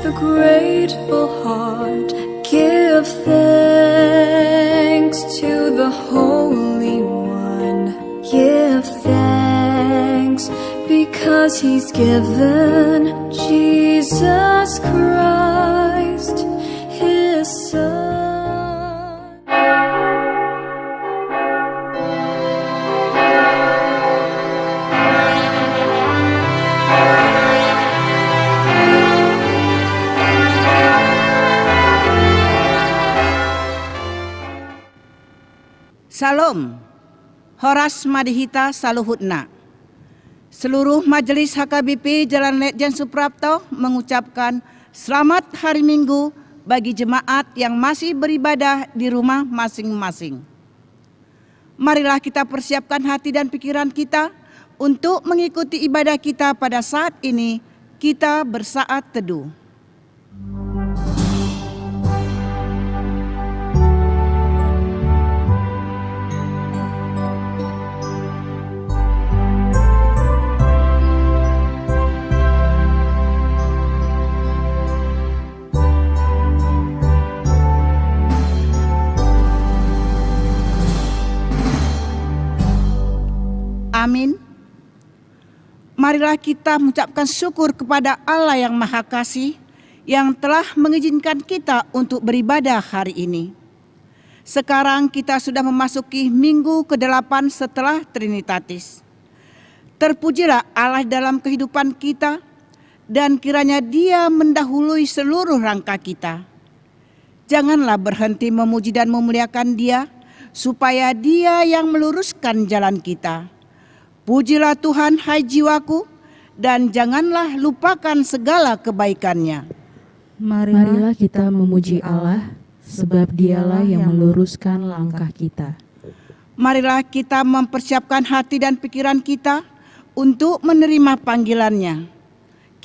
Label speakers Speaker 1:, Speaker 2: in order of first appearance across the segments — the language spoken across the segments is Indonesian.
Speaker 1: a grateful heart, give thanks to the Holy One. Give thanks because He's given Jesus Christ, His Son.
Speaker 2: Salam, Horas Madihita Saluhutna. Seluruh Majelis HKBP Jalan Letjen Suprapto mengucapkan selamat hari Minggu bagi jemaat yang masih beribadah di rumah masing-masing. Marilah kita persiapkan hati dan pikiran kita untuk mengikuti ibadah kita pada saat ini. Kita bersaat teduh. Amin. Marilah kita mengucapkan syukur kepada Allah yang Maha Kasih yang telah mengizinkan kita untuk beribadah hari ini. Sekarang kita sudah memasuki minggu ke-8 setelah Trinitatis. Terpujilah Allah dalam kehidupan kita dan kiranya Dia mendahului seluruh langkah kita. Janganlah berhenti memuji dan memuliakan Dia supaya Dia yang meluruskan jalan kita. Pujilah Tuhan, hai jiwaku, dan janganlah lupakan segala kebaikan-Nya.
Speaker 3: Marilah kita memuji Allah, sebab Dialah yang meluruskan langkah kita.
Speaker 2: Marilah kita mempersiapkan hati dan pikiran kita untuk menerima panggilan-Nya.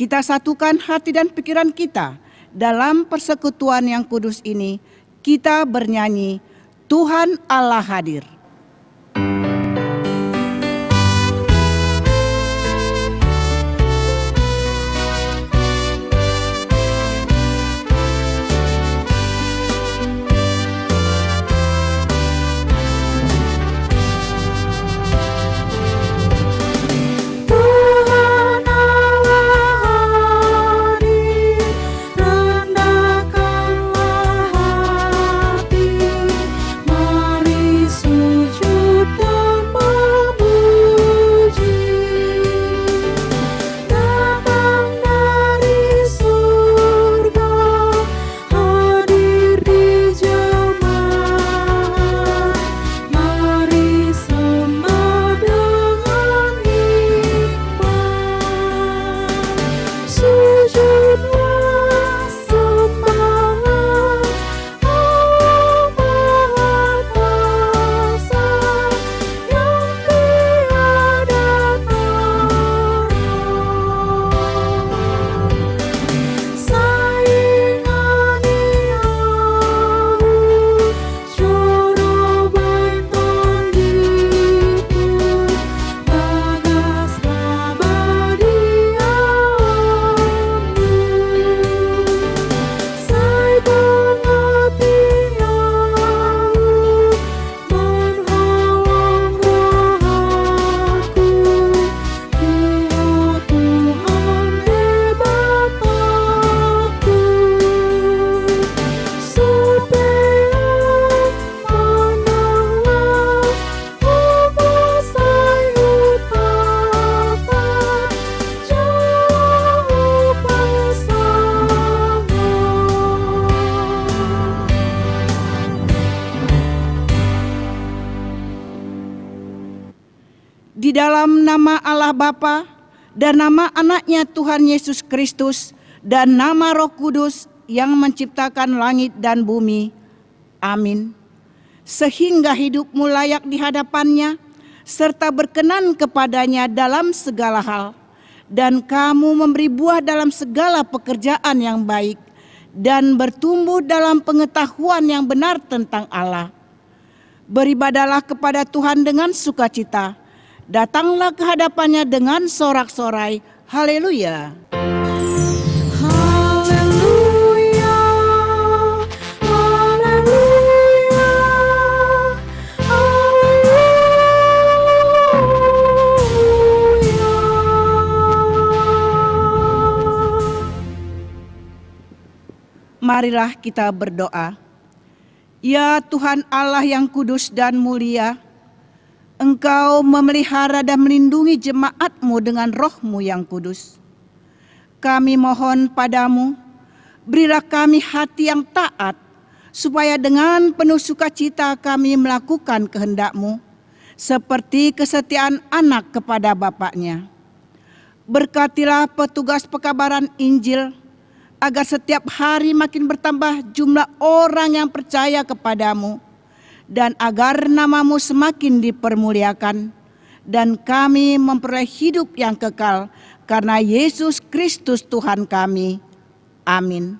Speaker 2: Kita satukan hati dan pikiran kita dalam persekutuan yang kudus ini. Kita bernyanyi, Tuhan Allah hadir. Di dalam nama Allah Bapa dan nama Anaknya Tuhan Yesus Kristus dan nama Roh Kudus yang menciptakan langit dan bumi. Amin. Sehingga hidupmu layak di hadapan-Nya serta berkenan kepadanya dalam segala hal, dan kamu memberi buah dalam segala pekerjaan yang baik dan bertumbuh dalam pengetahuan yang benar tentang Allah. Beribadalah kepada Tuhan dengan sukacita. Datanglah ke hadapan-Nya dengan sorak-sorai. Haleluya.
Speaker 1: Haleluya.
Speaker 2: Marilah kita berdoa. Ya Tuhan Allah yang kudus dan mulia, Engkau memelihara dan melindungi jemaat-Mu dengan Roh-Mu yang kudus. Kami mohon padamu, berilah kami hati yang taat, supaya dengan penuh sukacita kami melakukan kehendak-Mu, seperti kesetiaan anak kepada bapaknya. Berkatilah petugas pekabaran Injil, agar setiap hari makin bertambah jumlah orang yang percaya kepadamu, dan agar nama-Mu semakin dipermuliakan, dan kami memperoleh hidup yang kekal, karena Yesus Kristus Tuhan kami. Amin.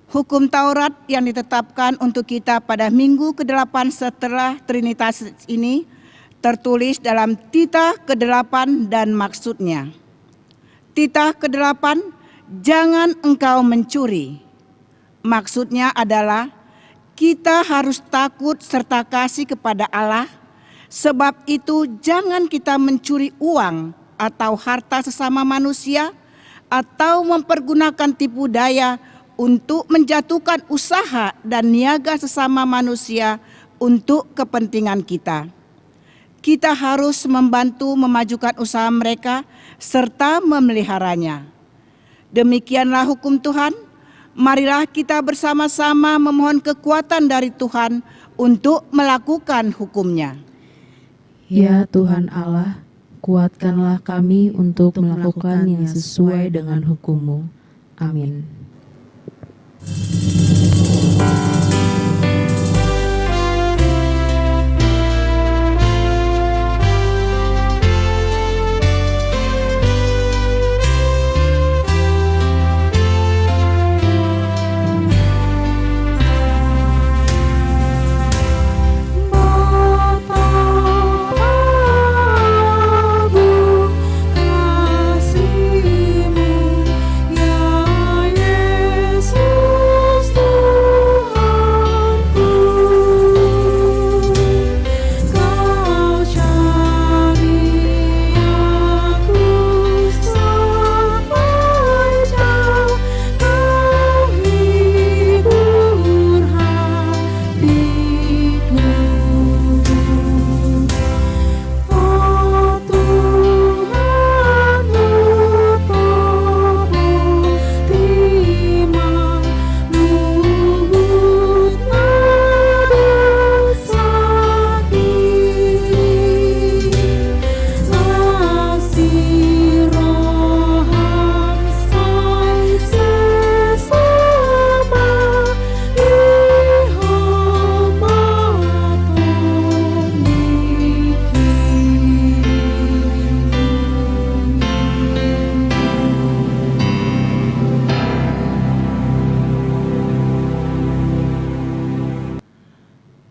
Speaker 2: Hukum Taurat yang ditetapkan untuk kita pada minggu ke-8 setelah Trinitas ini tertulis dalam titah ke-8 dan maksudnya. Titah ke-8, jangan engkau mencuri. Maksudnya adalah kita harus takut serta kasih kepada Allah, sebab itu jangan kita mencuri uang atau harta sesama manusia atau mempergunakan tipu daya untuk menjatuhkan usaha dan niaga sesama manusia untuk kepentingan kita. Kita harus membantu memajukan usaha mereka serta memeliharanya. Demikianlah hukum Tuhan. Marilah kita bersama-sama memohon kekuatan dari Tuhan untuk melakukan hukum-Nya.
Speaker 3: Ya Tuhan Allah, kuatkanlah kami untuk melakukan yang sesuai dengan hukum-Mu. Amin.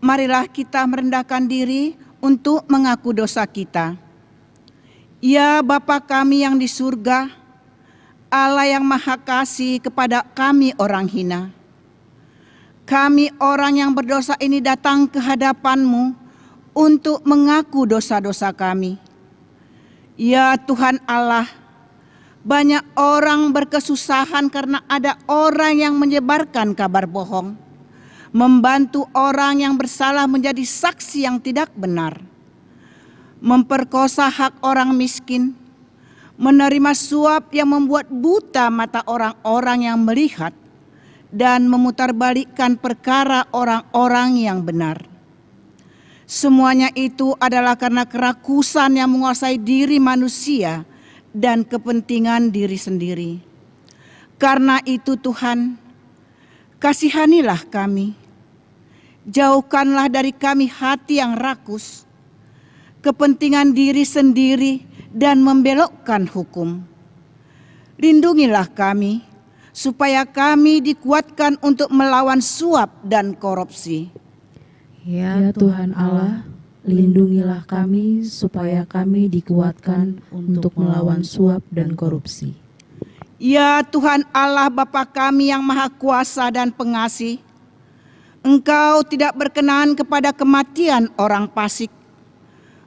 Speaker 2: Marilah kita merendahkan diri untuk mengaku dosa kita. Ya Bapa kami yang di surga, Allah yang Maha Kasih kepada kami orang hina. Kami orang yang berdosa ini datang ke hadapan-Mu untuk mengaku dosa-dosa kami. Ya Tuhan Allah, Banyak orang berkesusahan karena ada orang yang menyebarkan kabar bohong, membantu orang yang bersalah menjadi saksi yang tidak benar, memperkosa hak orang miskin, menerima suap yang membuat buta mata orang-orang yang melihat, dan memutarbalikkan perkara orang-orang yang benar. Semuanya itu adalah karena kerakusan yang menguasai diri manusia dan kepentingan diri sendiri. Karena itu Tuhan, kasihanilah kami. Jauhkanlah dari kami hati yang rakus, kepentingan diri sendiri dan membelokkan hukum. Lindungilah kami, supaya kami dikuatkan untuk melawan suap dan korupsi.
Speaker 3: Ya Tuhan Allah, lindungilah kami supaya kami dikuatkan untuk melawan suap dan korupsi.
Speaker 2: Ya Tuhan Allah Bapa kami yang Maha Kuasa dan Pengasih, Engkau tidak berkenan kepada kematian orang fasik,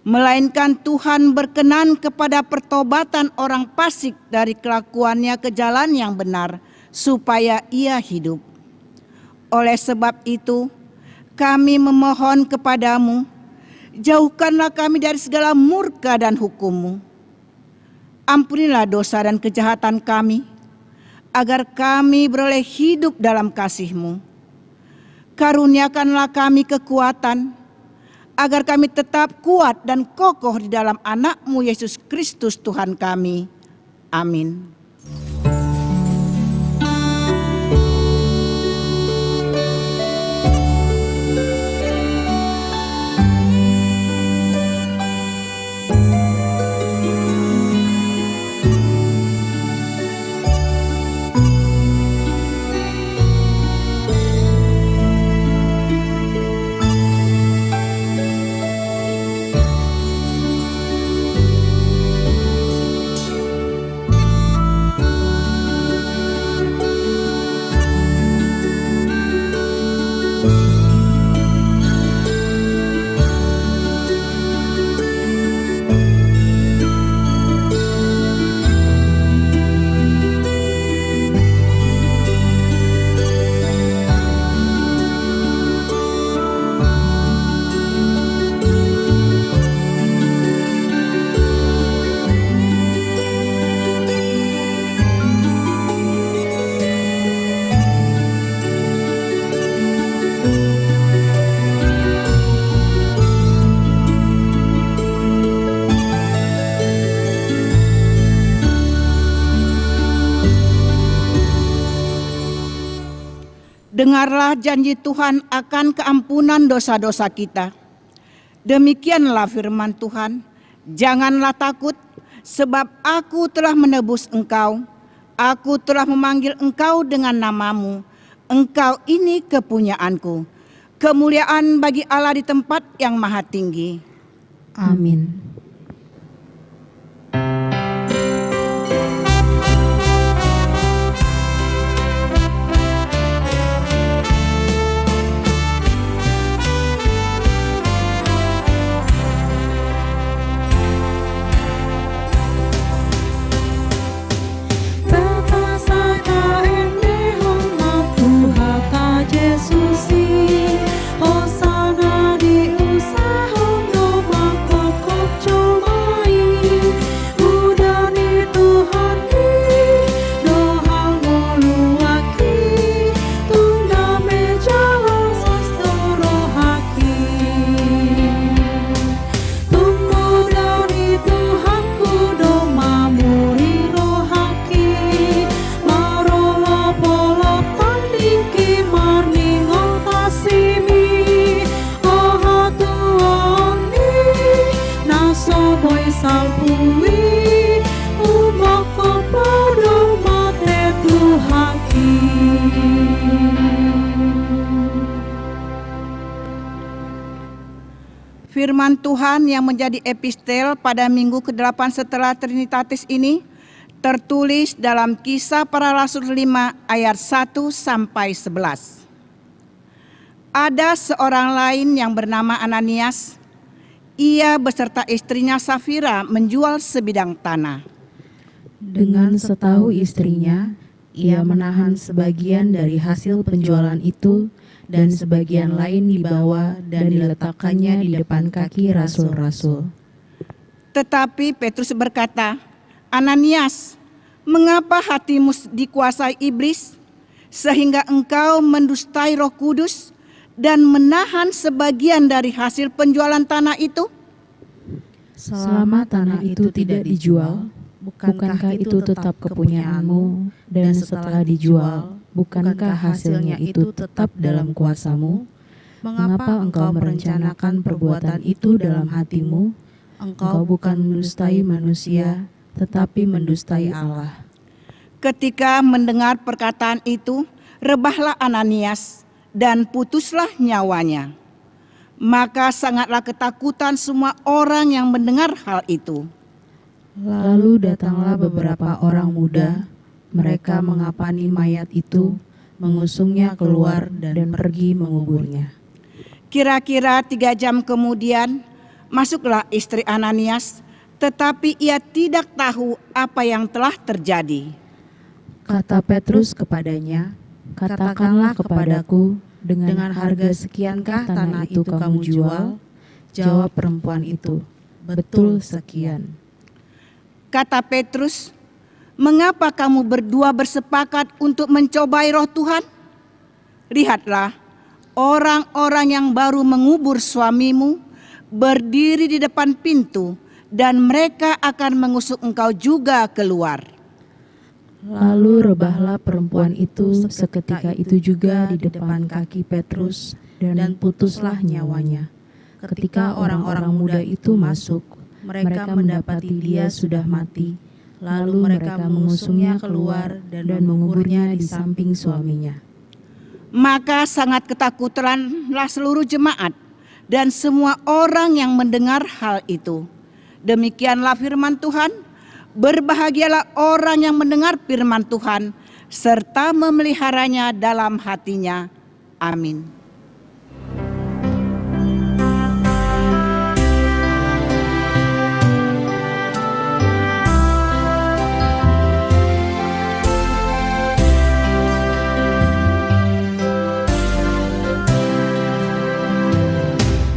Speaker 2: melainkan Tuhan berkenan kepada pertobatan orang fasik dari kelakuannya ke jalan yang benar, supaya ia hidup. Oleh sebab itu, kami memohon kepadamu, jauhkanlah kami dari segala murka dan hukum-Mu. Ampunilah dosa dan kejahatan kami, agar kami beroleh hidup dalam kasih-Mu. Karuniakanlah kami kekuatan, agar kami tetap kuat dan kokoh di dalam anak-Mu Yesus Kristus Tuhan kami. Amin. Dengarlah janji Tuhan akan keampunan dosa-dosa kita. Demikianlah firman Tuhan, janganlah takut, sebab aku telah menebus engkau. Aku telah memanggil engkau dengan namamu. Engkau ini kepunyaanku. Kemuliaan bagi Allah di tempat yang maha tinggi.
Speaker 3: Amin.
Speaker 2: Firman Tuhan yang menjadi epistel pada minggu ke-8 setelah Trinitatis ini tertulis dalam Kisah Para Rasul 5 ayat 1 sampai 11. Ada seorang lain yang bernama Ananias. Ia beserta istrinya Safira menjual sebidang tanah.
Speaker 3: Dengan setahu istrinya, ia menahan sebagian dari hasil penjualan itu dan sebagian lain dibawa dan diletakkannya di depan kaki rasul-rasul.
Speaker 2: Tetapi Petrus berkata, "Ananias, mengapa hatimu dikuasai iblis, sehingga engkau mendustai Roh Kudus dan menahan sebagian dari hasil penjualan tanah itu?"
Speaker 3: Selama tanah itu tidak dijual, bukankah itu tetap kepunyaanmu? Dan setelah dijual, bukankah hasilnya itu tetap dalam kuasamu? Mengapa engkau merencanakan perbuatan itu dalam hatimu? Engkau bukan mendustai manusia, tetapi mendustai Allah.
Speaker 2: Ketika mendengar perkataan itu, rebahlah Ananias dan putuslah nyawanya. Maka sangatlah ketakutan semua orang yang mendengar hal itu.
Speaker 3: Lalu datanglah beberapa orang muda, mereka mengapani mayat itu, mengusungnya keluar dan pergi menguburnya.
Speaker 2: Kira-kira 3 jam kemudian, masuklah istri Ananias, tetapi ia tidak tahu apa yang telah terjadi.
Speaker 3: Kata Petrus kepadanya, "Katakanlah kepadaku, dengan harga sekiankah tanah itu kamu jual?" Jawab perempuan itu, "Betul sekian."
Speaker 2: Kata Petrus, "Mengapa kamu berdua bersepakat untuk mencobai Roh Tuhan? Lihatlah, orang-orang yang baru mengubur suamimu berdiri di depan pintu, dan mereka akan mengusuk engkau juga keluar."
Speaker 3: Lalu rebahlah perempuan itu seketika itu juga di depan kaki Petrus, dan putuslah nyawanya. Ketika orang-orang muda itu masuk, mereka mendapati dia sudah mati. Lalu mereka mengusungnya keluar dan menguburnya di samping suaminya.
Speaker 2: Maka sangat ketakutanlah seluruh jemaat dan semua orang yang mendengar hal itu. Demikianlah firman Tuhan. Berbahagialah orang yang mendengar firman Tuhan serta memeliharanya dalam hatinya. Amin.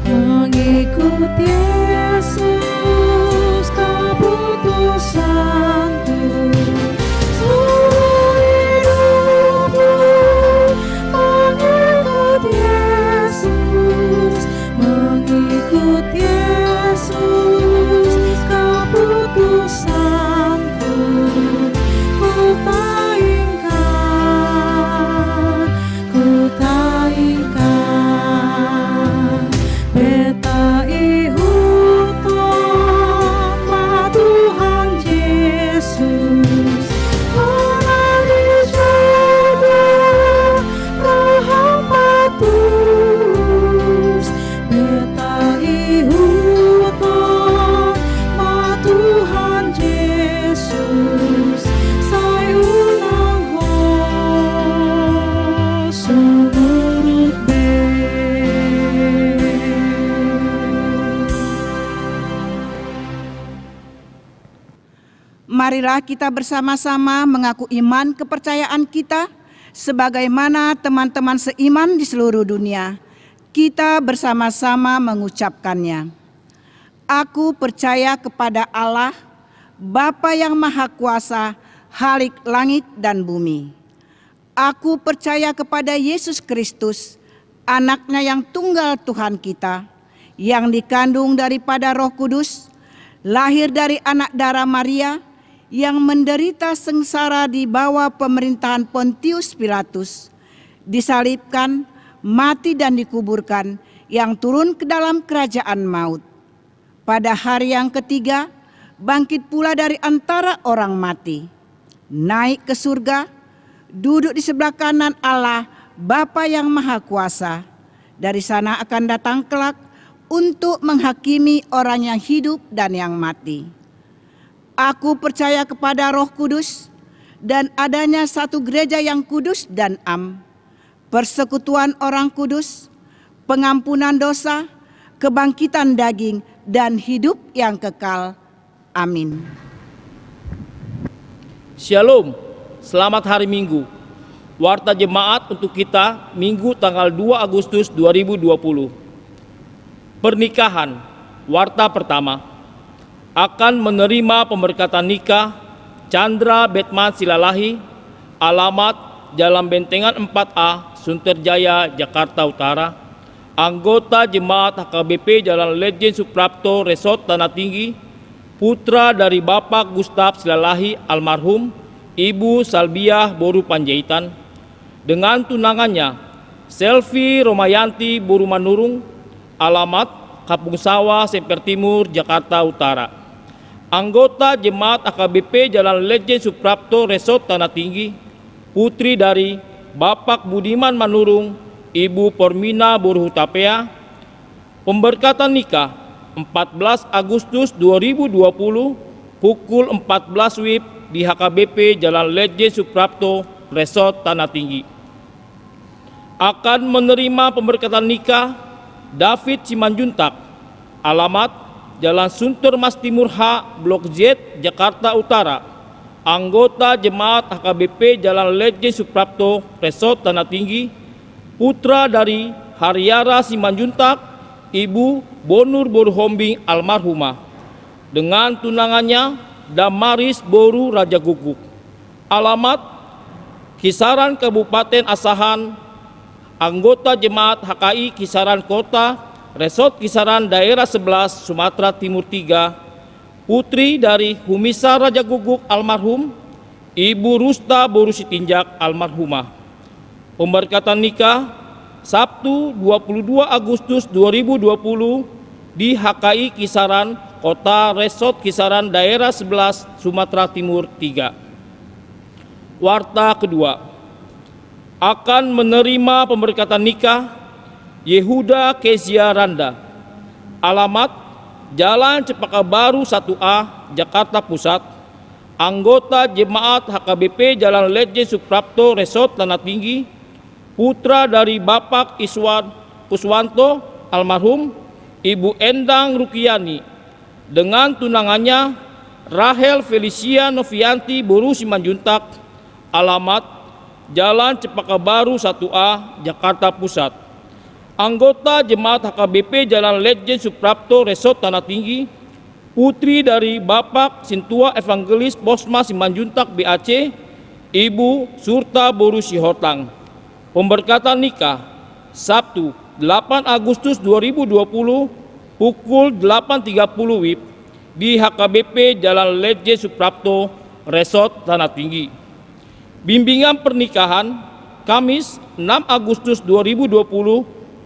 Speaker 3: Mengikut Yesus keputusanku, seluruh hidupku. Mengikut Yesus, mengikut Yesus keputusanku. Ku taingkan, ku taingkan. Beta ihuton ma Tuhan Yesus, Allah dijaga rahmat tulus. Beta ihuton ma Tuhan Yesus, sayunang ho sumurut be.
Speaker 2: Marilah kita bersama-sama mengaku iman kepercayaan kita sebagaimana teman-teman seiman di seluruh dunia. Kita bersama-sama mengucapkannya. Aku percaya kepada Allah, Bapa yang Maha Kuasa, Khalik langit dan bumi. Aku percaya kepada Yesus Kristus, Anak-Nya yang tunggal Tuhan kita, yang dikandung daripada Roh Kudus, lahir dari anak darah Maria, yang menderita sengsara di bawah pemerintahan Pontius Pilatus, disalibkan, mati dan dikuburkan, yang turun ke dalam kerajaan maut. Pada hari yang ketiga, bangkit pula dari antara orang mati, naik ke surga, duduk di sebelah kanan Allah, Bapa yang Maha Kuasa. Dari sana akan datang kelak untuk menghakimi orang yang hidup dan yang mati. Aku percaya kepada Roh Kudus dan adanya satu gereja yang kudus dan am, persekutuan orang kudus, pengampunan dosa, kebangkitan daging, dan hidup yang kekal. Amin.
Speaker 4: Shalom, selamat hari Minggu. Warta jemaat untuk kita Minggu tanggal 2 Agustus 2020. Pernikahan, warta pertama. Akan menerima pemberkatan nikah Chandra Betman Silalahi, alamat Jalan Bentengan 4A, Sunterjaya, Jakarta Utara. Anggota jemaat HKBP Jalan Lejen Suprapto, Resort Tanah Tinggi. Putra dari Bapak Gustaf Silalahi almarhum, Ibu Salbiah Boru Panjaitan, dengan tunangannya Selvi Romayanti Boru Manurung, alamat Kampung Sawah, Semper Timur, Jakarta Utara. Anggota jemaat AKBP Jalan Lejen Suprapto, Resort Tanah Tinggi, putri dari Bapak Budiman Manurung, Ibu Pormina Boru Hutapea. Pemberkatan nikah 14 Agustus 2020 pukul 14 WIB di HKBP Jalan Lejen Suprapto, Resort Tanah Tinggi. Akan menerima pemberkatan nikah David Simanjuntak, alamat Jalan Sunter Mas Timur H, Blok Z, Jakarta Utara. Anggota jemaat HKBP Jalan Lejen Suprapto, Resort Tanah Tinggi, putra dari Haryara Simanjuntak, Ibu Bonur Boru Hombing almarhumah, dengan tunangannya Damaris Boru Raja Guguk. Alamat Kisaran Kabupaten Asahan. Anggota jemaat HKI Kisaran Kota, Resort Kisaran Daerah 11, Sumatera Timur 3. Putri dari Humisa Raja Guguk almarhum, Ibu Rusta Boru Sitinjak almarhumah. Pemberkatan nikah Sabtu 22 Agustus 2020 di HKI Kisaran Kota, Resort Kisaran Daerah 11, Sumatera Timur 3. Warta kedua. Akan menerima pemberkatan nikah Yehuda Kezia Randa, alamat Jalan Cepaka Baru 1A, Jakarta Pusat. Anggota jemaat HKBP Jalan Lejen Suprapto, Resort Tanah Tinggi, putra dari Bapak Iswan Kuswanto almarhum, Ibu Endang Rukiani, dengan tunangannya Rahel Felicia Novianti Boru Simanjuntak, alamat Jalan Cepaka Baru 1A, Jakarta Pusat. Anggota jemaat HKBP Jalan Lejen Suprapto, Resort Tanah Tinggi, putri dari Bapak Sintua Evangelis Bosma Simanjuntak BAC, Ibu Surta Boru Sihotang. Pemberkatan nikah Sabtu 8 Agustus 2020 pukul 8.30 WIB di HKBP Jalan Lejen Suprapto, Resort Tanah Tinggi. Bimbingan pernikahan Kamis 6 Agustus 2020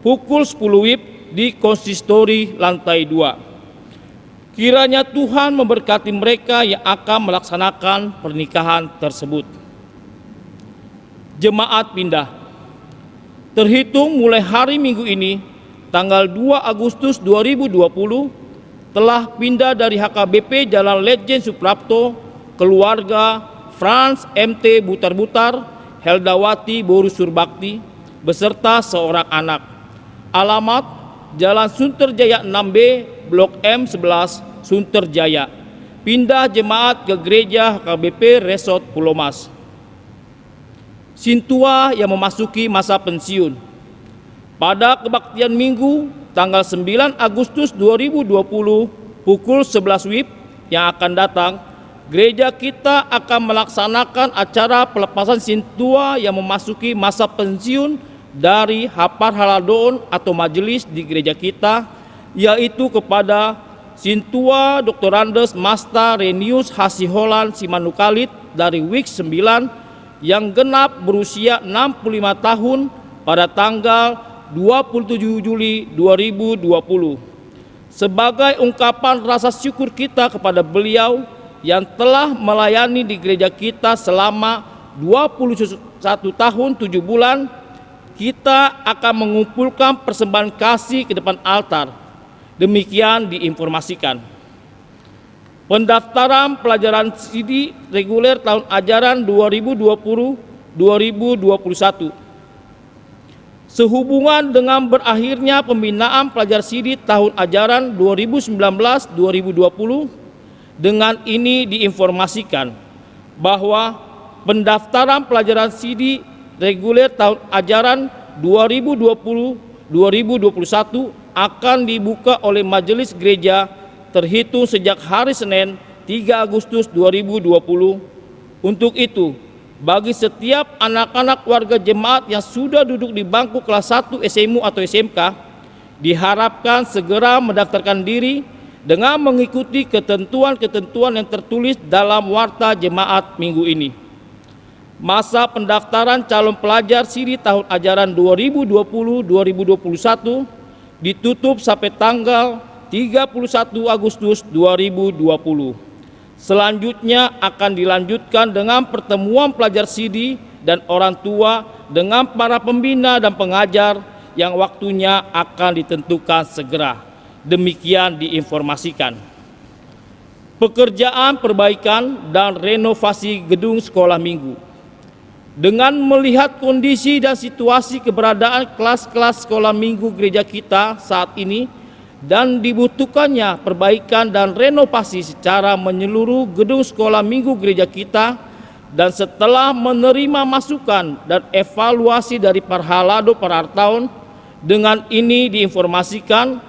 Speaker 4: pukul 10 WIB di Konsistori lantai 2. Kiranya Tuhan memberkati mereka yang akan melaksanakan pernikahan tersebut. Jemaat pindah. Terhitung mulai hari Minggu ini, tanggal 2 Agustus 2020, telah pindah dari HKBP Jalan Lejen Suprapto, keluarga Frans MT Butar-Butar, Heldawati Boru Surbakti, beserta seorang anak. Alamat Jalan Sunterjaya 6B, Blok M11, Sunterjaya. Pindah jemaat ke gereja HKBP Resort Pulau Mas. Sintua yang memasuki masa pensiun. Pada kebaktian Minggu tanggal 9 Agustus 2020 pukul 11 WIB yang akan datang, gereja kita akan melaksanakan acara pelepasan Sintua yang memasuki masa pensiun dari Hapar Haladoon atau majelis di gereja kita, yaitu kepada Sintua Dr. Andes Masta Renius Hasiholan Simanukalit dari WIK 9 yang genap berusia 65 tahun pada tanggal 27 Juli 2020. Sebagai ungkapan rasa syukur kita kepada beliau yang telah melayani di gereja kita selama 21 tahun 7 bulan, kita akan mengumpulkan persembahan kasih ke depan altar. Demikian diinformasikan. Pendaftaran pelajaran CD reguler tahun ajaran 2020-2021. Sehubungan dengan berakhirnya pembinaan pelajar CD tahun ajaran 2019-2020, dengan ini diinformasikan bahwa pendaftaran pelajaran CD reguler tahun ajaran 2020-2021 akan dibuka oleh Majelis Gereja terhitung sejak hari Senin 3 Agustus 2020. Untuk itu, bagi setiap anak-anak warga jemaat yang sudah duduk di bangku kelas 1 SMU atau SMK, diharapkan segera mendaftarkan diri dengan mengikuti ketentuan-ketentuan yang tertulis dalam warta jemaat minggu ini. Masa pendaftaran calon pelajar CD tahun ajaran 2020-2021 ditutup sampai tanggal 31 Agustus 2020. Selanjutnya akan dilanjutkan dengan pertemuan pelajar CD dan orang tua dengan para pembina dan pengajar yang waktunya akan ditentukan segera. Demikian diinformasikan. Pekerjaan perbaikan dan renovasi gedung sekolah minggu. Dengan melihat kondisi dan situasi keberadaan kelas-kelas sekolah minggu gereja kita saat ini dan dibutuhkannya perbaikan dan renovasi secara menyeluruh gedung sekolah minggu gereja kita, dan setelah menerima masukan dan evaluasi dari Parhalado Parartaun, dengan ini diinformasikan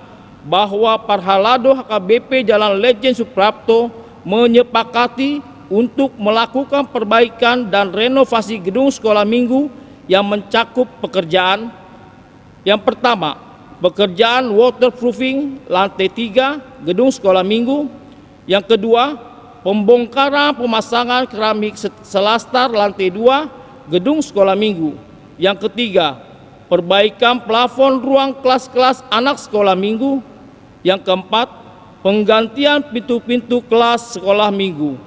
Speaker 4: bahwa Parhalado HKBP Jalan Lejen Suprapto menyepakati untuk melakukan perbaikan dan renovasi gedung sekolah minggu yang mencakup pekerjaan. Yang pertama, pekerjaan waterproofing lantai 3 gedung sekolah minggu. Yang kedua, pembongkaran pemasangan keramik selastar lantai 2 gedung sekolah minggu. Yang ketiga, perbaikan plafon ruang kelas-kelas anak sekolah minggu. Yang keempat, penggantian pintu-pintu kelas sekolah minggu.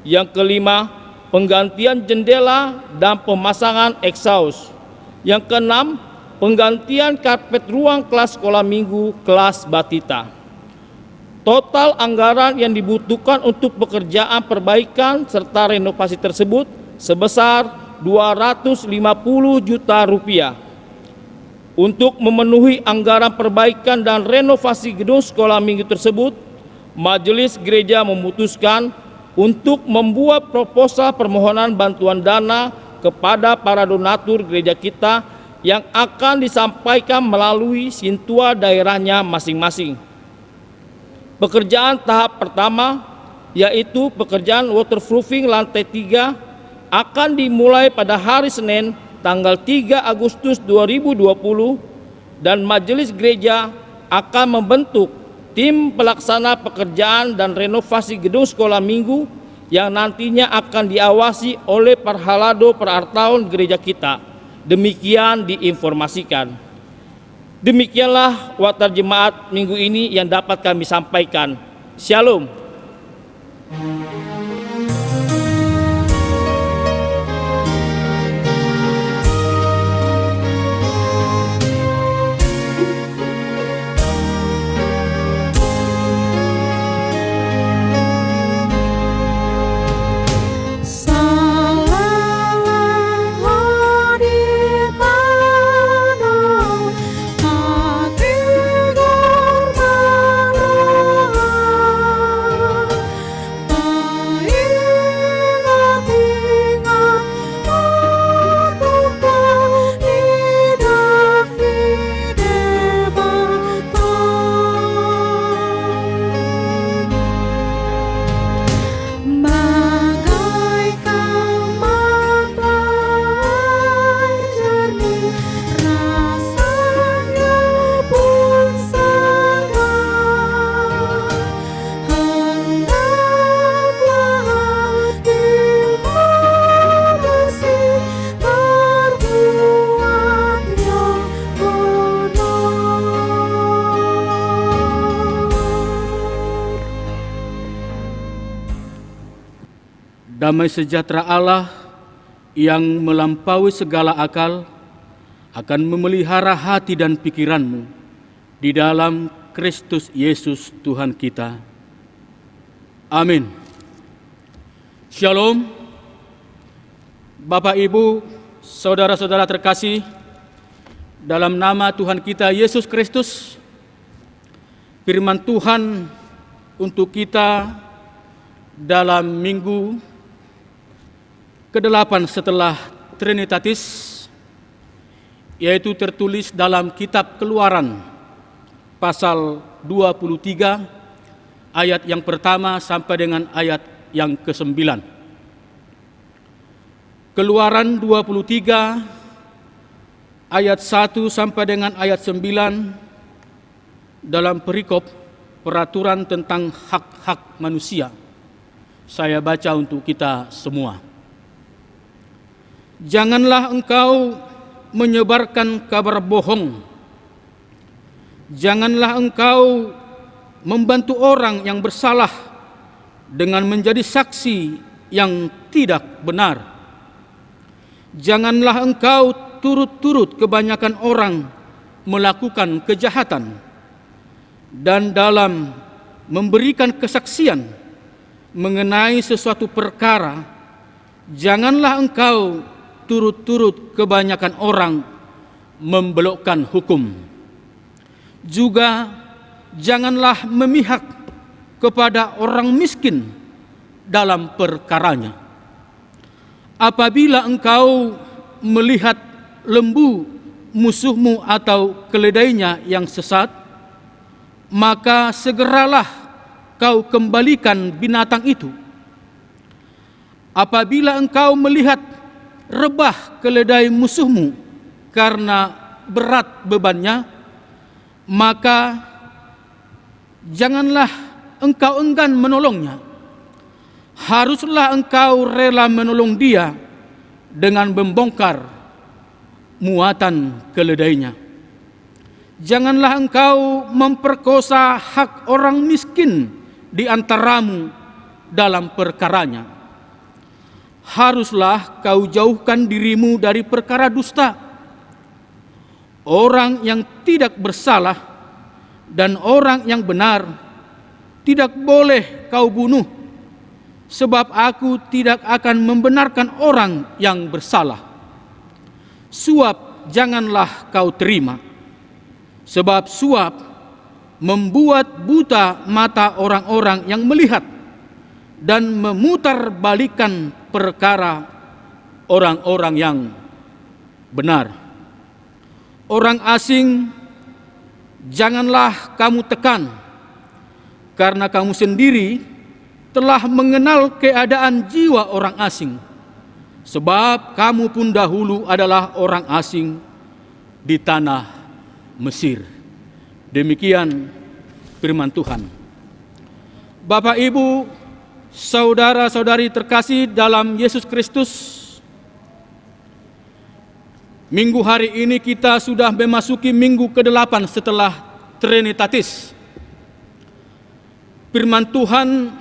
Speaker 4: Yang kelima, penggantian jendela dan pemasangan exhaust. Yang keenam, penggantian karpet ruang kelas sekolah minggu kelas Batita. Total anggaran yang dibutuhkan untuk pekerjaan perbaikan serta renovasi tersebut sebesar 250 juta rupiah. Untuk memenuhi anggaran perbaikan dan renovasi gedung sekolah minggu tersebut, Majelis Gereja memutuskan untuk membuat proposal permohonan bantuan dana kepada para donatur gereja kita yang akan disampaikan melalui sintua daerahnya masing-masing. Pekerjaan tahap pertama, yaitu pekerjaan waterproofing lantai 3, akan dimulai pada hari Senin tanggal 3 Agustus 2020, dan Majelis Gereja akan membentuk tim pelaksana pekerjaan dan renovasi gedung sekolah minggu yang nantinya akan diawasi oleh Parhalado Parartaun gereja kita. Demikian diinformasikan. Demikianlah warta jemaat minggu ini yang dapat kami sampaikan. Shalom.
Speaker 5: Damai sejahtera Allah yang melampaui segala akal akan memelihara hati dan pikiranmu di dalam Kristus Yesus Tuhan kita. Amin. Shalom. Bapak, Ibu, saudara-saudara terkasih, dalam nama Tuhan kita Yesus Kristus, firman Tuhan untuk kita dalam minggu ke-8 setelah Trinitatis, yaitu tertulis dalam kitab Keluaran pasal 23 ayat yang pertama sampai dengan ayat yang ke-9. Keluaran 23 ayat 1 sampai dengan ayat 9 dalam perikop peraturan tentang hak-hak manusia. Saya baca untuk kita semua. Janganlah engkau menyebarkan kabar bohong. Janganlah engkau membantu orang yang bersalah dengan menjadi saksi yang tidak benar. Janganlah engkau turut-turut kebanyakan orang melakukan kejahatan, dan dalam memberikan kesaksian mengenai sesuatu perkara, janganlah engkau turut-turut kebanyakan orang membelokkan hukum. Juga janganlah memihak kepada orang miskin dalam perkaranya. Apabila engkau melihat lembu musuhmu atau keledainya yang sesat, maka segeralah kau kembalikan binatang itu. Apabila engkau melihat rebah keledai musuhmu karena berat bebannya, maka janganlah engkau enggan menolongnya. Haruslah engkau rela menolong dia dengan membongkar muatan keledainya. Janganlah engkau memperkosa hak orang miskin di antaramu dalam perkaranya. Haruslah kau jauhkan dirimu dari perkara dusta. Orang yang tidak bersalah dan orang yang benar tidak boleh kau bunuh, sebab aku tidak akan membenarkan orang yang bersalah. Suap janganlah kau terima, sebab suap membuat buta mata orang-orang yang melihat dan memutarbalikkan perkara orang-orang yang benar. Orang asing janganlah kamu tekan, karena kamu sendiri telah mengenal keadaan jiwa orang asing, sebab kamu pun dahulu adalah orang asing di tanah Mesir. Demikian firman Tuhan. Bapak, Ibu, saudara-saudari terkasih dalam Yesus Kristus, minggu hari ini kita sudah memasuki minggu ke-8 setelah Trinitatis. Firman Tuhan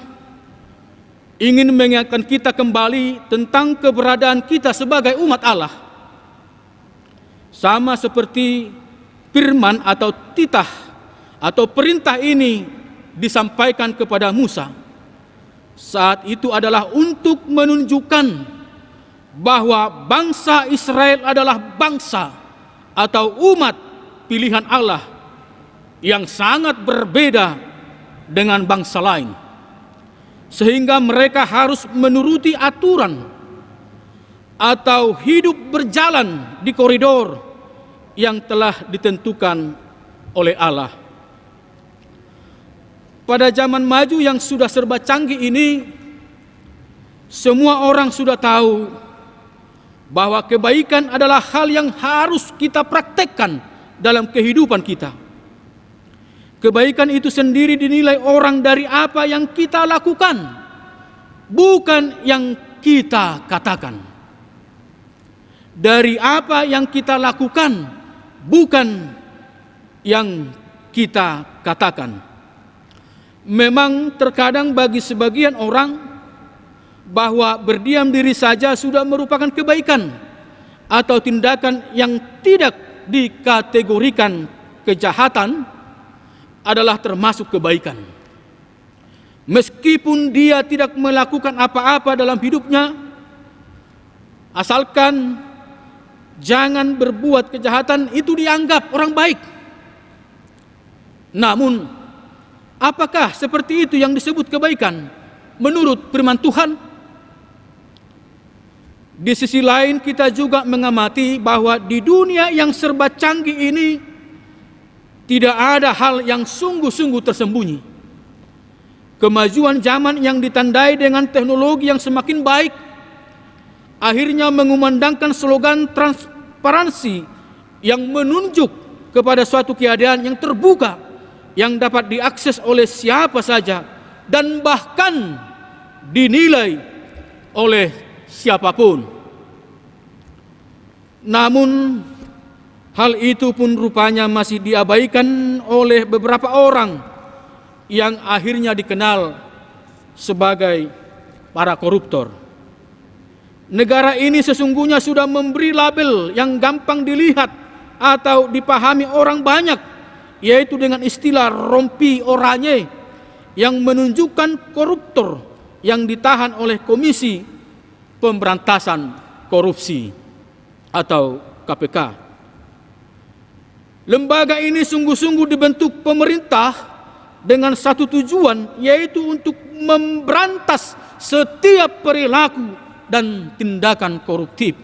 Speaker 5: ingin mengingatkan kita kembali tentang keberadaan kita sebagai umat Allah. Sama seperti firman atau titah atau perintah ini disampaikan kepada Musa. Saat itu adalah untuk menunjukkan bahwa bangsa Israel adalah bangsa atau umat pilihan Allah yang sangat berbeda dengan bangsa lain, sehingga mereka harus menuruti aturan atau hidup berjalan di koridor yang telah ditentukan oleh Allah. Pada zaman maju yang sudah serba canggih ini, semua orang sudah tahu bahwa kebaikan adalah hal yang harus kita praktekkan dalam kehidupan kita. Kebaikan itu sendiri dinilai orang dari apa yang kita lakukan, bukan yang kita katakan. Dari apa yang kita lakukan, bukan yang kita katakan. Memang terkadang bagi sebagian orang bahwa berdiam diri saja sudah merupakan kebaikan atau tindakan yang tidak dikategorikan kejahatan adalah termasuk kebaikan. Meskipun dia tidak melakukan apa-apa dalam hidupnya, asalkan jangan berbuat kejahatan, itu dianggap orang baik. Namun, apakah seperti itu yang disebut kebaikan menurut firman Tuhan? Di sisi lain kita juga mengamati bahwa di dunia yang serba canggih ini tidak ada hal yang sungguh-sungguh tersembunyi. Kemajuan zaman yang ditandai dengan teknologi yang semakin baik akhirnya mengumandangkan slogan transparansi yang menunjuk kepada suatu keadaan yang terbuka, yang dapat diakses oleh siapa saja dan bahkan dinilai oleh siapapun. Namun hal itu pun rupanya masih diabaikan oleh beberapa orang yang akhirnya dikenal sebagai para koruptor. Negara ini sesungguhnya sudah memberi label yang gampang dilihat atau dipahami orang banyak, yaitu dengan istilah rompi oranye, yang menunjukkan koruptor yang ditahan oleh Komisi Pemberantasan Korupsi atau KPK. Lembaga ini sungguh-sungguh dibentuk pemerintah dengan satu tujuan, yaitu untuk memberantas setiap perilaku dan tindakan koruptif.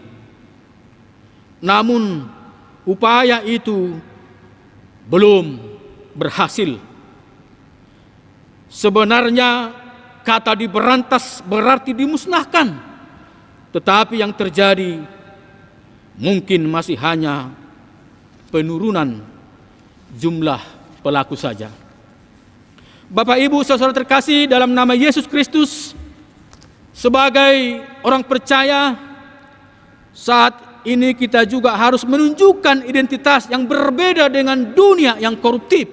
Speaker 5: Namun upaya itu belum berhasil. Sebenarnya kata diberantas berarti dimusnahkan, tetapi yang terjadi mungkin masih hanya penurunan jumlah pelaku saja. Bapak Ibu saudara terkasih dalam nama Yesus Kristus, sebagai orang percaya, saat ini kita juga harus menunjukkan identitas yang berbeda dengan dunia yang koruptif.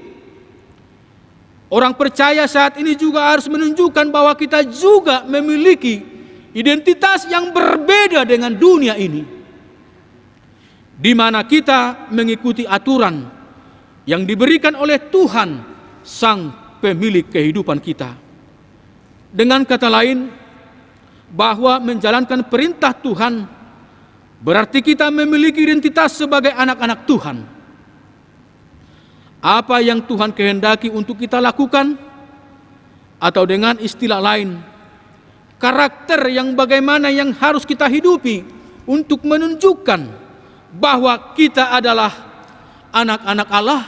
Speaker 5: Orang percaya saat ini juga harus menunjukkan bahwa kita juga memiliki identitas yang berbeda dengan dunia ini, di mana kita mengikuti aturan yang diberikan oleh Tuhan, Sang Pemilik kehidupan kita. Dengan kata lain, bahwa menjalankan perintah Tuhan berarti kita memiliki identitas sebagai anak-anak Tuhan. Apa yang Tuhan kehendaki untuk kita lakukan, atau dengan istilah lain, karakter yang bagaimana yang harus kita hidupi untuk menunjukkan bahwa kita adalah anak-anak Allah.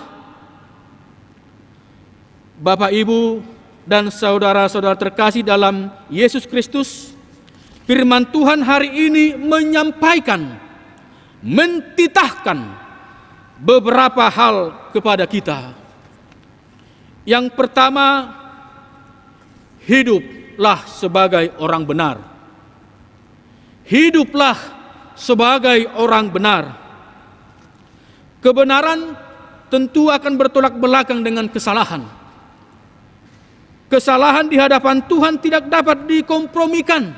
Speaker 5: Bapak, Ibu, dan saudara-saudara terkasih dalam Yesus Kristus, firman Tuhan hari ini menyampaikan, mentitahkan beberapa hal kepada kita. Yang pertama, hiduplah sebagai orang benar. Hiduplah sebagai orang benar. Kebenaran tentu akan bertolak belakang dengan kesalahan. Kesalahan di hadapan Tuhan tidak dapat dikompromikan.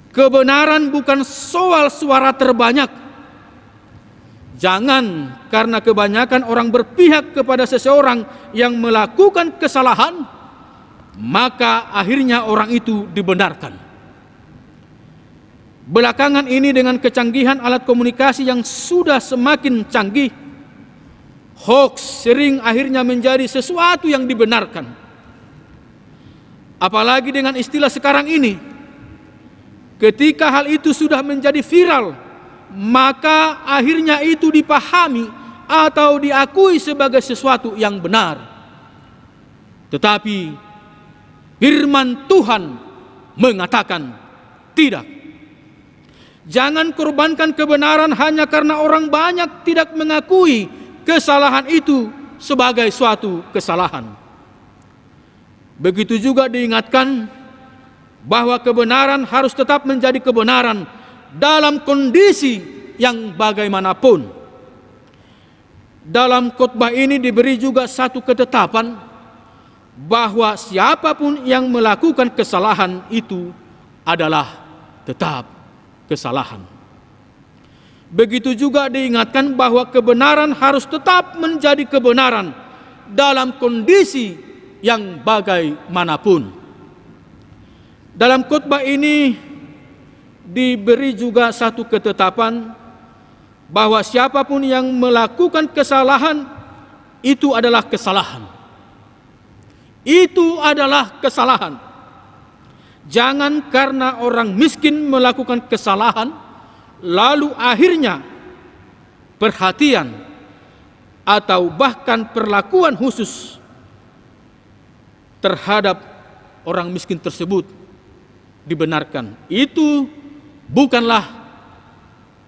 Speaker 5: Kebenaran bukan soal suara terbanyak. Jangan karena kebanyakan orang berpihak kepada seseorang yang melakukan kesalahan, maka akhirnya orang itu dibenarkan. Belakangan ini dengan kecanggihan alat komunikasi yang sudah semakin canggih, hoax sering akhirnya menjadi sesuatu yang dibenarkan. Apalagi dengan istilah sekarang ini, ketika hal itu sudah menjadi viral, maka akhirnya itu dipahami atau diakui sebagai sesuatu yang benar. Tetapi firman Tuhan mengatakan tidak. Jangan korbankan kebenaran hanya karena orang banyak tidak mengakui kesalahan itu sebagai suatu kesalahan. Begitu juga diingatkan bahwa kebenaran harus tetap menjadi kebenaran dalam kondisi yang bagaimanapun. Dalam khotbah ini diberi juga satu ketetapan bahwa siapapun yang melakukan kesalahan itu adalah tetap kesalahan. Begitu juga diingatkan bahwa kebenaran harus tetap menjadi kebenaran dalam kondisi yang bagaimanapun. Dalam khotbah ini diberi juga satu ketetapan bahwa siapapun yang melakukan kesalahan itu adalah kesalahan. Itu adalah kesalahan. Jangan karena orang miskin melakukan kesalahan, lalu akhirnya perhatian atau bahkan perlakuan khusus terhadap orang miskin tersebut dibenarkan. Itu bukanlah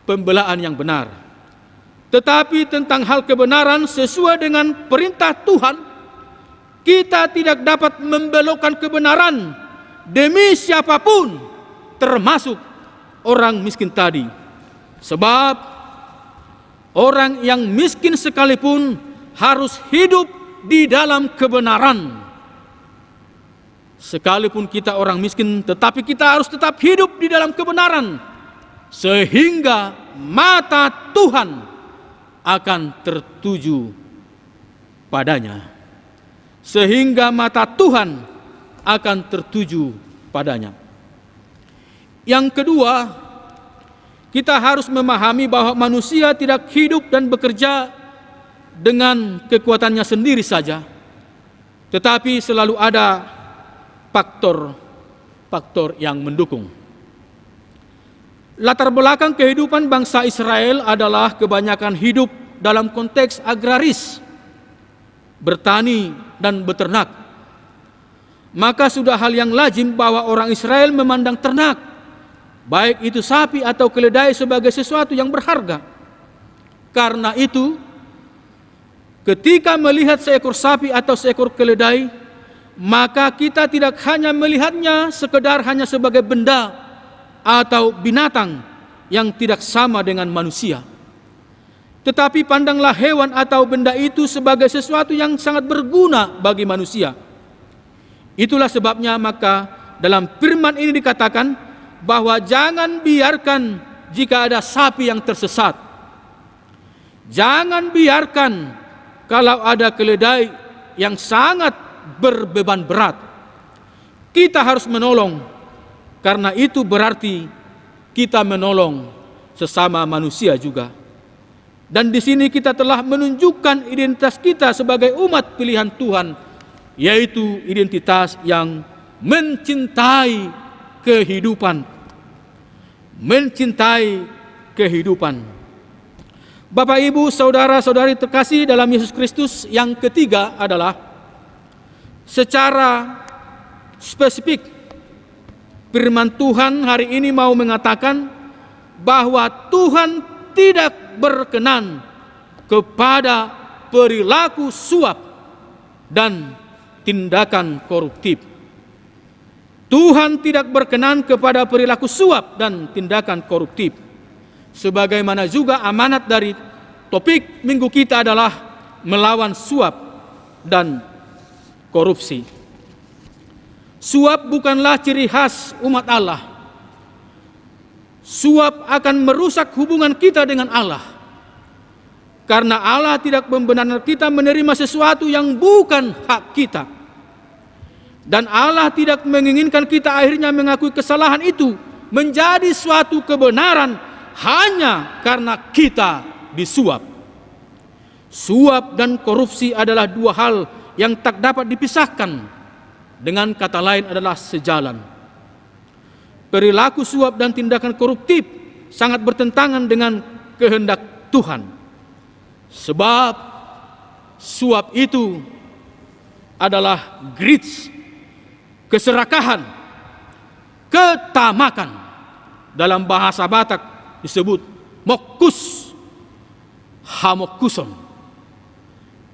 Speaker 5: pembelaan yang benar. Tetapi tentang hal kebenaran sesuai dengan perintah Tuhan, kita tidak dapat membelokkan kebenaran demi siapapun, termasuk orang miskin tadi. Sebab orang yang miskin sekalipun harus hidup di dalam kebenaran. Sekalipun kita orang miskin, tetapi kita harus tetap hidup di dalam kebenaran, sehingga mata Tuhan akan tertuju padanya. Sehingga mata Tuhan akan tertuju padanya. Yang kedua, kita harus memahami bahwa manusia tidak hidup dan bekerja dengan kekuatannya sendiri saja, tetapi selalu ada faktor-faktor yang mendukung. Latar belakang kehidupan bangsa Israel adalah kebanyakan hidup dalam konteks agraris, bertani dan beternak. Maka sudah hal yang lazim bahwa orang Israel memandang ternak, baik itu sapi atau keledai, sebagai sesuatu yang berharga. Karena itu, ketika melihat seekor sapi atau seekor keledai, maka kita tidak hanya melihatnya sekedar hanya sebagai benda atau binatang yang tidak sama dengan manusia, tetapi pandanglah hewan atau benda itu sebagai sesuatu yang sangat berguna bagi manusia. Itulah sebabnya maka dalam firman ini dikatakan bahwa jangan biarkan jika ada sapi yang tersesat. Jangan biarkan kalau ada keledai yang sangat berbeban berat. Kita harus menolong, karena itu berarti kita menolong sesama manusia juga. Dan di sini kita telah menunjukkan identitas kita sebagai umat pilihan Tuhan, yaitu identitas yang mencintai kehidupan. Mencintai kehidupan. Bapak, Ibu, saudara-saudari terkasih dalam Yesus Kristus, yang ketiga adalah secara spesifik firman Tuhan hari ini mau mengatakan bahwa Tuhan tidak berkenan kepada perilaku suap dan tindakan koruptif. Tuhan tidak berkenan kepada perilaku suap dan tindakan koruptif. Sebagaimana juga amanat dari topik minggu kita adalah melawan suap dan korupsi. Suap bukanlah ciri khas umat Allah. Suap akan merusak hubungan kita dengan Allah. Karena Allah tidak membenarkan kita menerima sesuatu yang bukan hak kita. Dan Allah tidak menginginkan kita akhirnya mengakui kesalahan itu menjadi suatu kebenaran hanya karena kita disuap. Suap dan korupsi adalah dua hal yang tak dapat dipisahkan. Dengan kata lain adalah sejalan. Perilaku suap dan tindakan koruptif sangat bertentangan dengan kehendak Tuhan. Sebab suap itu adalah grits, keserakahan, ketamakan. Dalam bahasa Batak disebut mokus, hamokuson.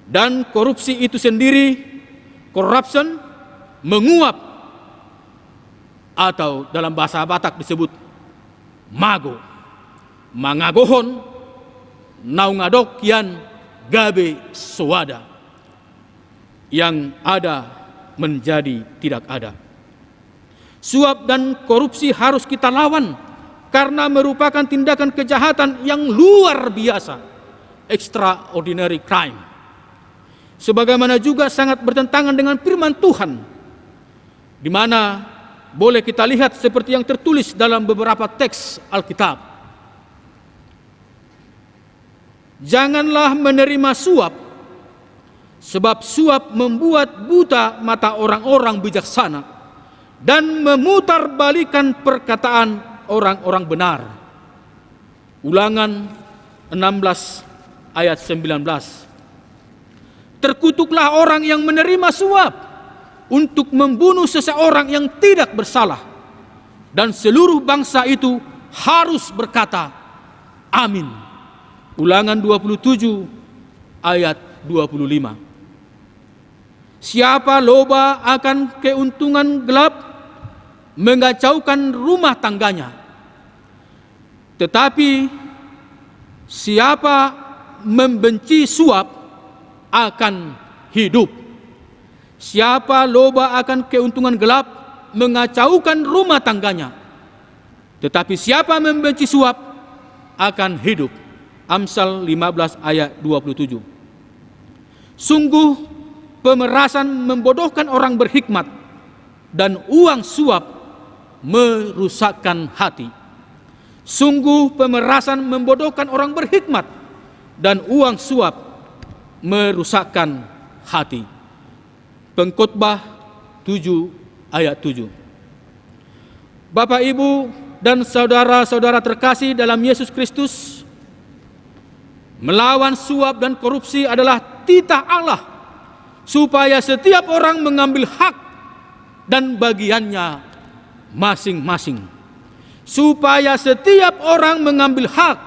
Speaker 5: Dan korupsi itu sendiri, corruption, menguap, atau dalam bahasa Batak disebut mago, mangagohon, naungadok yan gabe suada, yang ada menjadi tidak ada. Suap dan korupsi harus kita lawan karena merupakan tindakan kejahatan yang luar biasa, extraordinary crime. Sebagaimana juga sangat bertentangan dengan firman Tuhan, di mana boleh kita lihat seperti yang tertulis dalam beberapa teks Alkitab. Janganlah menerima suap, sebab suap membuat buta mata orang-orang bijaksana dan memutarbalikan perkataan orang-orang benar. Ulangan 16 ayat 19. Terkutuklah orang yang menerima suap untuk membunuh seseorang yang tidak bersalah, dan seluruh bangsa itu harus berkata, amin. Ulangan 27 ayat 25. Siapa loba akan keuntungan gelap, mengacaukan rumah tangganya. Tetapi siapa membenci suap akan hidup. Siapa loba akan keuntungan gelap, mengacaukan rumah tangganya. Tetapi siapa membenci suap akan hidup. Amsal 15 ayat 27. Sungguh pemerasan membodohkan orang berhikmat, dan uang suap merusakkan hati. Sungguh pemerasan membodohkan orang berhikmat, dan uang suap merusakkan hati. Pengkhotbah 7 ayat 7. Bapak, Ibu, dan saudara-saudara terkasih dalam Yesus Kristus, melawan suap dan korupsi adalah titah Allah, supaya setiap orang mengambil hak dan bagiannya masing-masing. Supaya setiap orang mengambil hak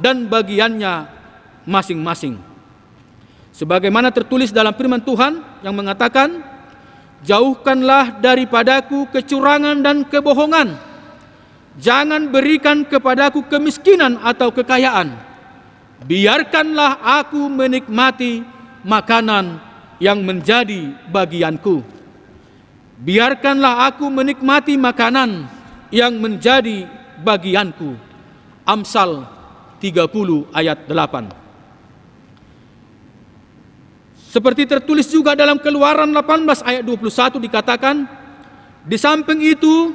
Speaker 5: dan bagiannya masing-masing. Sebagaimana tertulis dalam firman Tuhan yang mengatakan, jauhkanlah daripadaku kecurangan dan kebohongan. Jangan berikan kepadaku kemiskinan atau kekayaan. Biarkanlah aku menikmati makanan yang menjadi bagianku. Biarkanlah aku menikmati makanan yang menjadi bagianku. Amsal 30 ayat 8. Seperti tertulis juga dalam Keluaran 18 ayat 21 dikatakan, di samping itu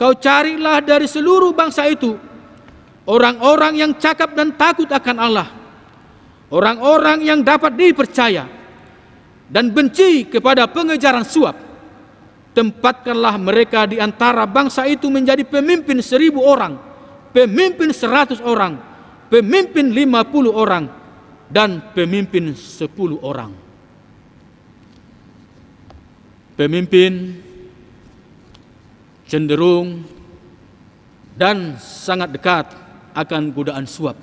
Speaker 5: kau carilah dari seluruh bangsa itu orang-orang yang cakap dan takut akan Allah, orang-orang yang dapat dipercaya, dan benci kepada pengejaran suap. Tempatkanlah mereka di antara bangsa itu menjadi pemimpin 1000 orang, pemimpin 100 orang, pemimpin 50 orang, dan pemimpin 10 orang. Pemimpin cenderung dan sangat dekat akan godaan suap.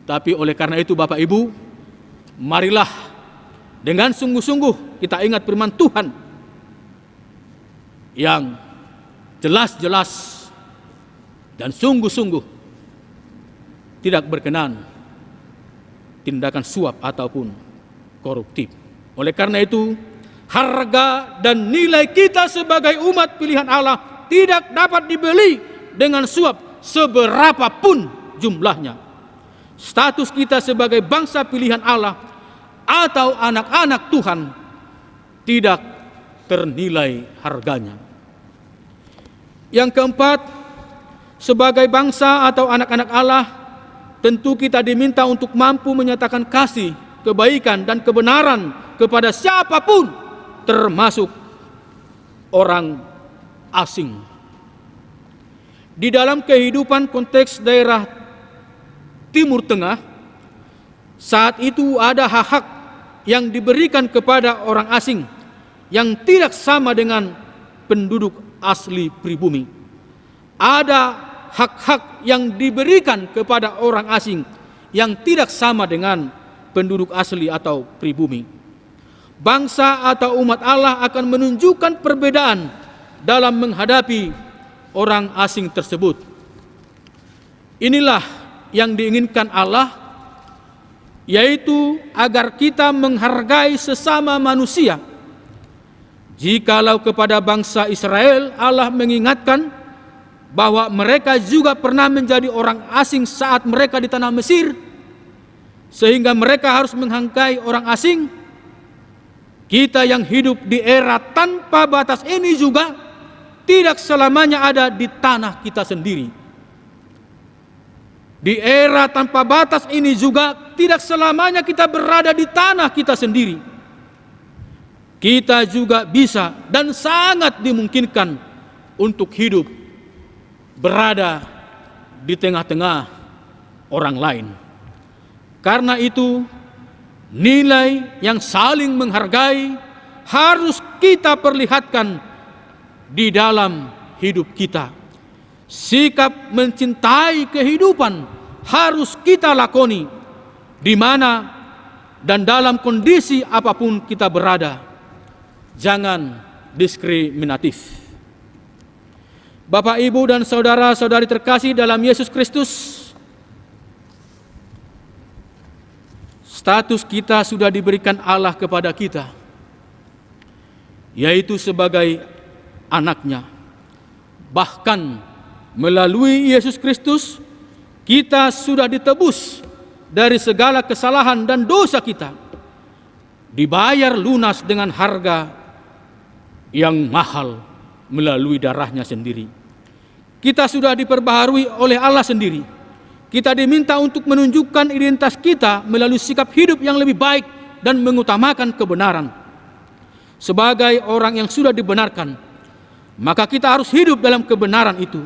Speaker 5: Tapi oleh karena itu Bapak Ibu, marilah dengan sungguh-sungguh kita ingat firman Tuhan yang jelas-jelas dan sungguh-sungguh tidak berkenan tindakan suap ataupun koruptif. Oleh karena itu, harga dan nilai kita sebagai umat pilihan Allah tidak dapat dibeli dengan suap seberapapun jumlahnya. Status kita sebagai bangsa pilihan Allah atau anak-anak Tuhan tidak ternilai harganya. Yang keempat, sebagai bangsa atau anak-anak Allah, tentu kita diminta untuk mampu menyatakan kasih, kebaikan, dan kebenaran kepada siapapun, termasuk orang asing. Di dalam kehidupan konteks daerah Timur Tengah, saat itu ada hak-hak yang diberikan kepada orang asing yang tidak sama dengan penduduk asli pribumi. Ada hak-hak yang diberikan kepada orang asing yang tidak sama dengan penduduk asli atau pribumi. Bangsa atau umat Allah akan menunjukkan perbedaan dalam menghadapi orang asing tersebut. Inilah yang diinginkan Allah, yaitu agar kita menghargai sesama manusia. Jikalau kepada bangsa Israel Allah mengingatkan bahwa mereka juga pernah menjadi orang asing saat mereka di tanah Mesir, sehingga mereka harus menghargai orang asing, kita yang hidup di era tanpa batas ini juga tidak selamanya ada di tanah kita sendiri. Di era tanpa batas ini juga tidak selamanya kita berada di tanah kita sendiri. kita juga bisa dan sangat dimungkinkan untuk hidup berada di tengah-tengah orang lain. Karena itu, nilai yang saling menghargai harus kita perlihatkan di dalam hidup kita. Sikap mencintai kehidupan harus kita lakoni di mana dan dalam kondisi apapun kita berada. Jangan diskriminatif. Bapak, Ibu, dan saudara-saudari terkasih dalam Yesus Kristus, status kita sudah diberikan Allah kepada kita, yaitu sebagai anak-Nya. Bahkan melalui Yesus Kristus, kita sudah ditebus dari segala kesalahan dan dosa kita, dibayar lunas dengan harga yang mahal melalui darah-Nya sendiri. Kita sudah diperbaharui oleh Allah sendiri. Kita diminta untuk menunjukkan identitas kita melalui sikap hidup yang lebih baik dan mengutamakan kebenaran. Sebagai orang yang sudah dibenarkan, maka kita harus hidup dalam kebenaran itu,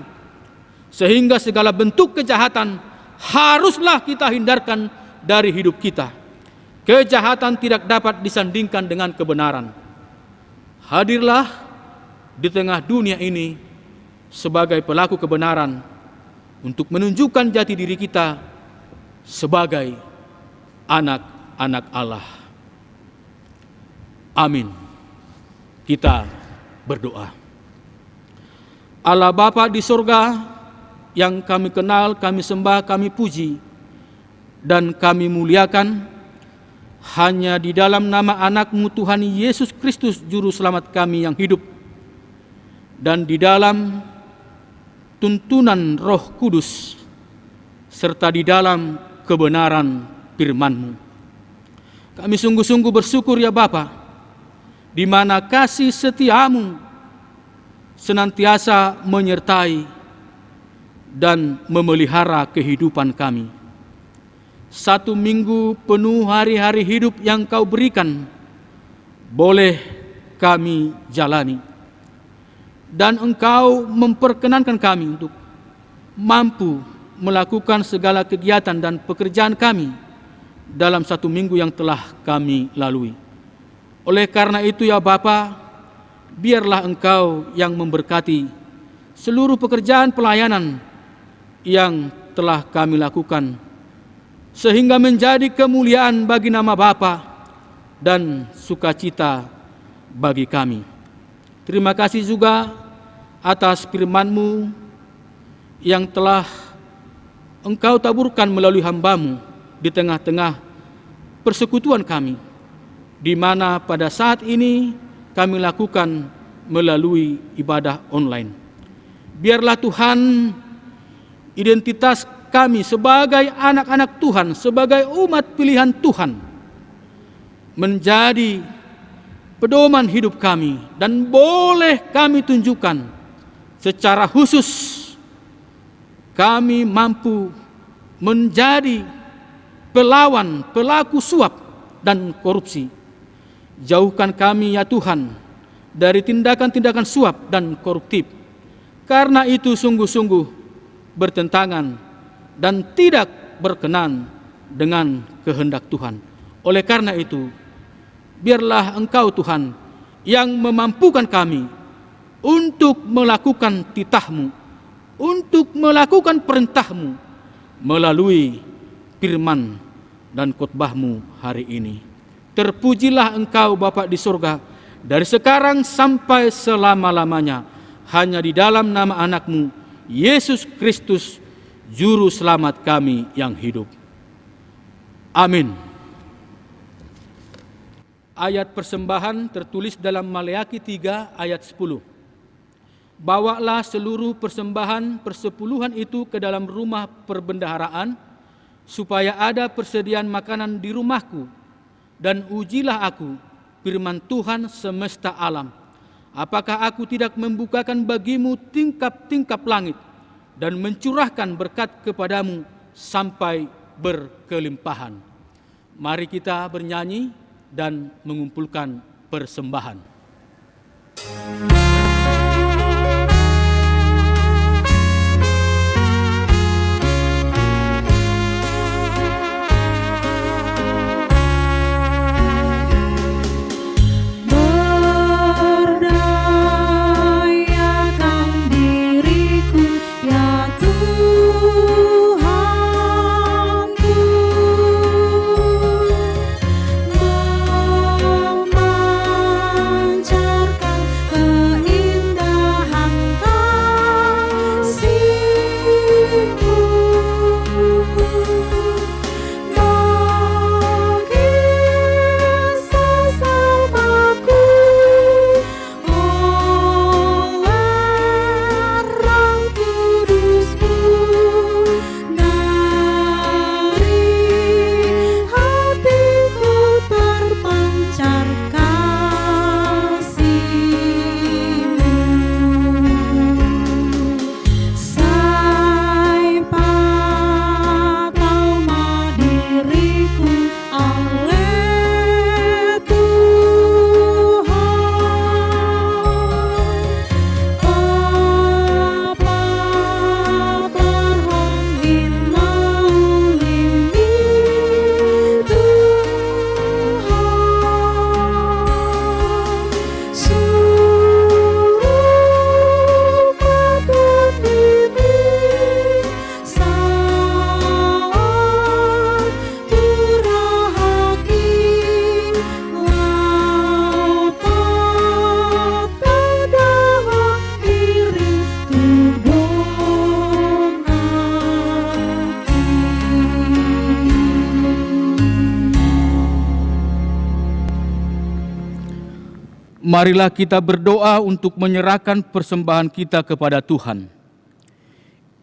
Speaker 5: sehingga segala bentuk kejahatan haruslah kita hindarkan dari hidup kita. Kejahatan tidak dapat disandingkan dengan kebenaran. Hadirlah di tengah dunia ini sebagai pelaku kebenaran untuk menunjukkan jati diri kita sebagai anak-anak Allah. Amin. Kita berdoa. Allah Bapa di surga, yang kami kenal, kami sembah, kami puji, dan kami muliakan, hanya di dalam nama anak-Mu Tuhan Yesus Kristus Juru Selamat kami yang hidup, dan di dalam tuntunan Roh Kudus, serta di dalam kebenaran firman-Mu. Kami sungguh-sungguh bersyukur ya Bapa, di mana kasih setia-Mu senantiasa menyertai dan memelihara kehidupan kami. 1 minggu penuh hari-hari hidup yang Kau berikan boleh kami jalani, dan Engkau memperkenankan kami untuk mampu melakukan segala kegiatan dan pekerjaan kami dalam 1 minggu yang telah kami lalui. Oleh karena itu ya Bapa, biarlah Engkau yang memberkati seluruh pekerjaan pelayanan yang telah kami lakukan, sehingga menjadi kemuliaan bagi nama Bapa dan sukacita bagi kami. Terima kasih juga atas firman-Mu yang telah Engkau taburkan melalui hamba-Mu di tengah-tengah persekutuan kami, di mana pada saat ini kami lakukan melalui ibadah online. Biarlah Tuhan, identitas kami sebagai anak-anak Tuhan, sebagai umat pilihan Tuhan, menjadi pedoman hidup kami, dan boleh kami tunjukkan secara khusus kami mampu menjadi pelawan, pelaku suap dan korupsi. Jauhkan kami ya Tuhan dari tindakan-tindakan suap dan koruptif, karena itu sungguh-sungguh bertentangan dan tidak berkenan dengan kehendak Tuhan. Oleh karena itu, biarlah Engkau Tuhan yang memampukan kami untuk melakukan titah-Mu, untuk melakukan perintah-Mu melalui firman dan khotbah-Mu hari ini. Terpujilah Engkau Bapa di surga, dari sekarang sampai selama-lamanya, hanya di dalam nama anak-Mu Yesus Kristus, Juru Selamat kami yang hidup. Amin. Ayat persembahan tertulis dalam Maleakhi 3 ayat 10. Bawalah seluruh persembahan persepuluhan itu ke dalam rumah perbendaharaan, supaya ada persediaan makanan di rumahku, dan ujilah aku, firman Tuhan semesta alam. Apakah aku tidak membukakan bagimu tingkap-tingkap langit dan mencurahkan berkat kepadamu sampai berkelimpahan. Mari kita bernyanyi dan mengumpulkan persembahan.
Speaker 3: Berdayakan diriku ya Tuhanku, memancarkan keindahan kasih-Mu bagi sesamaku oleh Roh Kudus-Mu, dari hatiku terpancar kasih-Mu. Sai patama diriku oleh Tuhan, Bapa terhongin maulimi Tuhan, suruh patut ini saat turahaki lapat tadawa diri tudong
Speaker 5: Marilah kita berdoa untuk menyerahkan persembahan kita kepada Tuhan.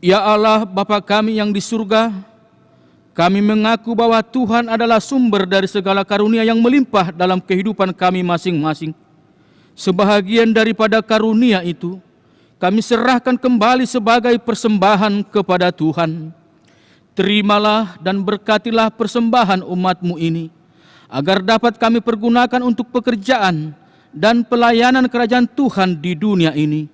Speaker 5: Ya Allah, Bapa kami yang di surga, kami mengaku bahwa Tuhan adalah sumber dari segala karunia yang melimpah dalam kehidupan kami masing-masing. Sebahagian daripada karunia itu, kami serahkan kembali sebagai persembahan kepada Tuhan. Terimalah dan berkatilah persembahan umat-Mu ini, agar dapat kami pergunakan untuk pekerjaan dan pelayanan kerajaan Tuhan di dunia ini.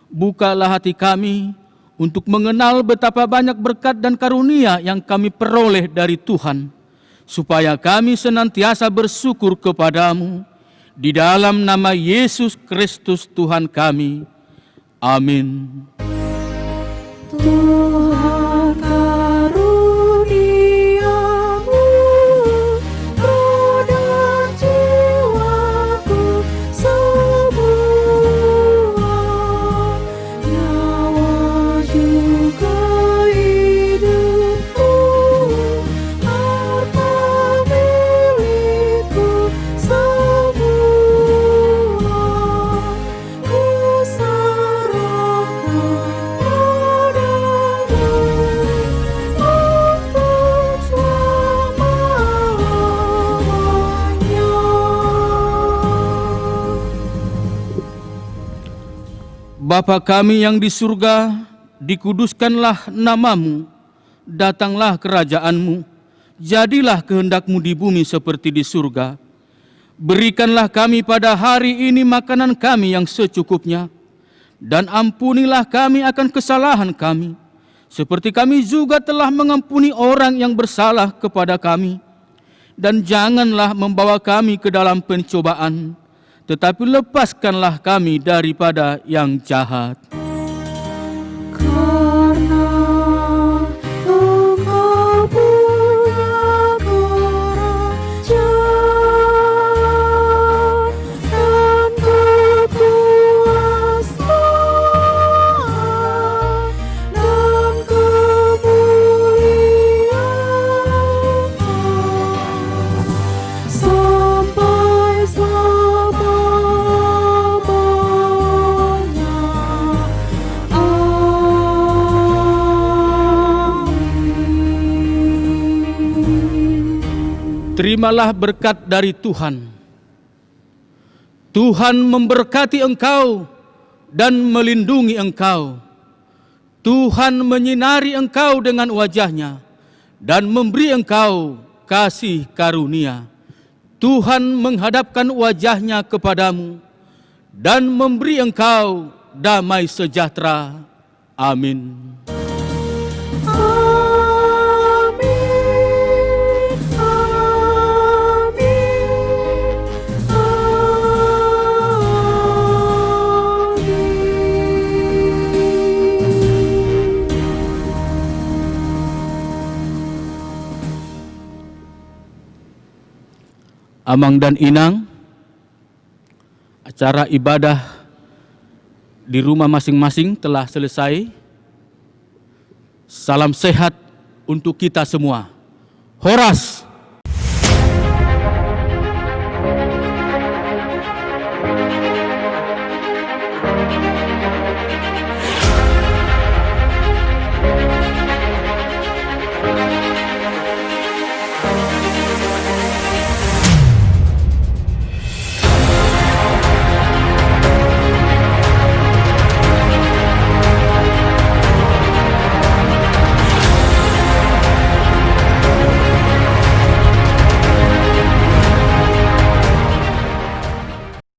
Speaker 5: Bukalah hati kami untuk mengenal betapa banyak berkat dan karunia yang kami peroleh dari Tuhan, supaya kami senantiasa bersyukur kepadamu. Di dalam nama Yesus Kristus Tuhan kami. Amin.
Speaker 3: Tuhan karuniamu, roh dan jiwaku semua, nyawa juga hidupku, harta milikku semua, ku serahkan padamu untuk selama-lamanya.
Speaker 5: Bapa kami yang di surga, dikuduskanlah namamu, datanglah kerajaan-Mu, jadilah kehendak-Mu di bumi seperti di surga. Berikanlah kami pada hari ini makanan kami yang secukupnya, dan ampunilah kami akan kesalahan kami, seperti kami juga telah mengampuni orang yang bersalah kepada kami. Dan janganlah membawa kami ke dalam pencobaan, tetapi lepaskanlah kami daripada yang jahat.
Speaker 3: Karena Engkau punya kerajaan dan kekuasaan dan kemuliaan sampai selama-lamanya. Amin.
Speaker 5: Terimalah berkat dari Tuhan. Tuhan memberkati engkau dan melindungi engkau. Tuhan menyinari engkau dengan wajah-Nya dan memberi engkau kasih karunia. Tuhan menghadapkan wajahnya kepadamu dan memberi engkau damai sejahtera. Amin. Amang dan Inang, acara ibadah di rumah masing-masing telah selesai. Salam sehat untuk kita semua. Horas.